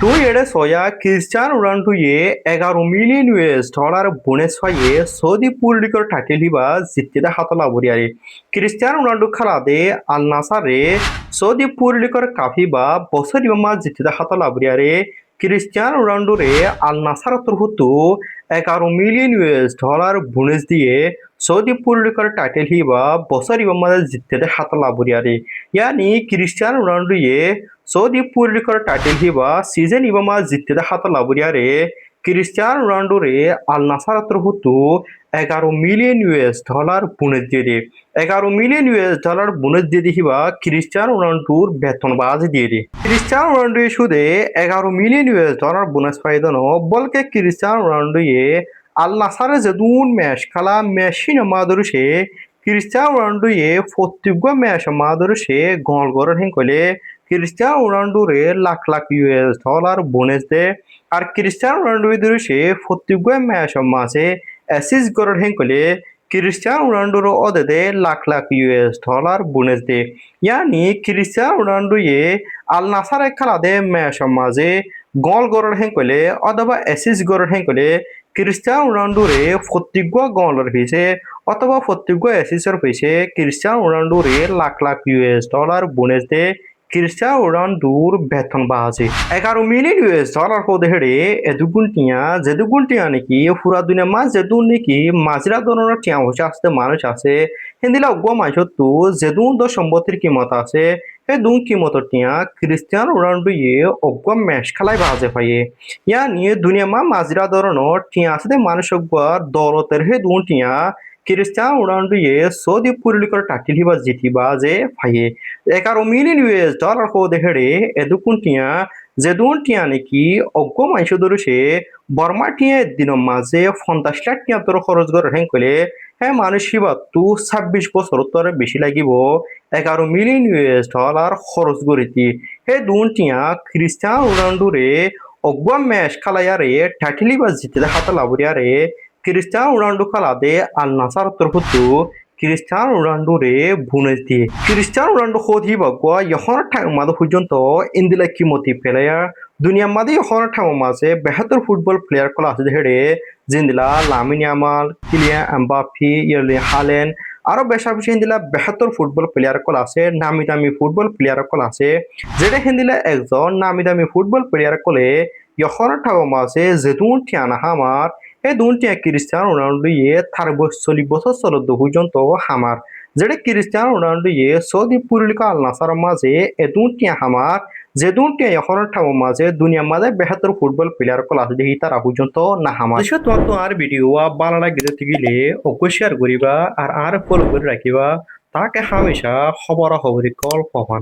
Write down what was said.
তুই এড়ে সয়া খ্রিস্টান রোনাল্ডোয়ে 11 মিলিয়ন US ডলার বোনেস ফাইয়ে সৌদি পুরলিকর টাইটেল হিবা জিততে হাতলা বরিয়ারে খ্রিস্টান রোনাল্ডো খেলাদে আল নাসারে সৌদি পুরলিকর কাফিবা বছর ইমামা জিততে হাতলা বরিয়ারে খ্রিস্টান রোনাল্ডোরে আল নাসার তরফতু 11 মিলিয়ন US ডলার বোনেস দিয়ে সৌদি পুরলিকর টাইটেল হিবা বছর ইমামা জিততে হাতলা বরিয়ারে ইয়ানি খ্রিস্টান রোনাল্ডোয়ে সৌদি পুরলিকর টাইটেল হিবা সিজন ইবামা জিততে হাতা লাবুরিয়ারে খ্রিস্টান রোনাল্ডোরে আল নাসার তরফতু 11 মিলিয়ন US ডলার বোনেস দিয়ে 11 মিলিয়ন US ডলার বোনেস দিয়ে হিবা খ্রিস্টান রোনাল্ডোর বেতন বাজ দিয়ে খ্রিস্টান রোনাল্ডো সুদে 11 মিলিয়ন US ডলার বোনেস পাইদনো বলকে খ্রিস্টান রোনাল্ডোয়ে আল নাসারে যেদুন ম্যাচ খেলা মেশিন মাদরুসে খ্রিস্টান রোনাল্ডোয়ে প্রত্যেক ম্যাচ মাদরুসে গল গরর হেঙ্কলে খ্রিস্টান রোনাল্ডোরে লাখ লাখ US ডলার বোনেস দে আর খ্রিস্টান রোনাল্ডো সে প্রত্যেক ম্যাচ মাঝে অ্যাসিস্ট গরর হেঙ্কলে খ্রিস্টান রোনাল্ডোর অদে লাখ লাখ US ডলার বোনেস দে ইয়ানি খ্রিস্টান রোনাল্ডোয়ে আল নাসারে খেলা দে ম্যাচ মাঝে গল গরর হেঙ্কলে অথবা অ্যাসিস্ট গরর হেঙ্কলে খ্রিস্টান রোনাল্ডোরে প্রত্যেক গলর হয়েছে অথবা প্রত্যেক অ্যাসিস্টর হয়েছে খ্রিস্টান রোনাল্ডোরে লাখ লাখ US ডলার বোনেস দে খ্রিস্টান রোনাল্ডোর বেতন বাজে 11 মিলিয়ন US ডলার হতে হেড়ে যেদুগুন টিয়া নাকি পুরা দুনিয়া মাঝ যেদুন নাকি মাঝরা ধরনের টিয়া হচ্ছে আসতে মানুষ আছে হিন্দিলা অজ্ঞ মানুষ তো যেদুন তো সম্পত্তির কিমত আছে হে দুন কিমতর টিয়া খ্রিস্টান রোনাল্ডো অজ্ঞ ম্যাচ খেলায় বাজে পাইয়ে ইয়া নিয়ে দুনিয়া মা মাঝরা ধরনের টিয়া আছে মানুষ অজ্ঞ দলতের হে দুন টিয়া খ্রিস্টান রোনাল্ডো সৌদি পুরলিকর টাইটেল হিবা জিতিবা যে ফাইয়ে 11 মিলিয়ন US ডলার হো দেহেড়ে এদুকুন টিয়া যেদুন টিয়া নাকি অজ্ঞ মাইশ ধরুসে বর্মা টিয়া দিন মাঝে 50 লাখ টিয়া তোর খরচ করে হেঙ্কলে হ্যাঁ মানুষ হিবা তু 26 বছর তোর বেশি লাগিব 11 মিলিয়ন US ডলার খরচ করিতি হে দুন টিয়া খ্রিস্টান রোনাল্ডোরে অজ্ঞ ম্যাচ খেলায়ারে টাইটেল হিবা জিতে হাতে লাবরিয়ারে খ্রিস্টান রোনাল্ডো খেলাদে আল নাসার তরফতু খ্রিস্টান রোনাল্ডোরে বোনেস দিয়ে খ্রিস্টান রোনাল্ডো খোদি বাগুয়া ইহর ঠাং মাদে পর্যন্ত ইন্দিলা কিমতি প্লেয়ার দুনিয়া মাদে ইহর ঠাং মাঝে বেহতর ফুটবল প্লেয়ার কলা আছে হেড়ে জিন্দিলা Lamine Yamal Kylian Mbappe Erling Haaland আরো বেশা বেশি হিন্দিলা বেহতর ফুটবল প্লেয়ার কল আছে নামি দামি ফুটবল প্লেয়ার কল আছে যেটা হিন্দিলা একজন নামি দামি ফুটবল প্লেয়ার কলে ইহর ঠাং মাঝে যেদুন ঠিয়ানা হামার এই দুটি খ্রিস্টান রোনাল্ডো তার 40 বছর চলতো পর্যন্ত হামার যেটা খ্রিস্টান রোনাল্ডো সৌদি পুরলিকা আল নাসার মাঝে এ দুটি হামার যে দুটি এখন ঠাম মাঝে দুনিয়ার মাঝে বেহতর ফুটবল প্লেয়ার ক্লাস দেখি তারা পর্যন্ত না হামার তোমার তো আর ভিডিও ভালো লাগে গেলে অবশ্যই শেয়ার করিবা আর ফলো করে রাখিবা তাকে হামেশা খবর খবর কল পাবান।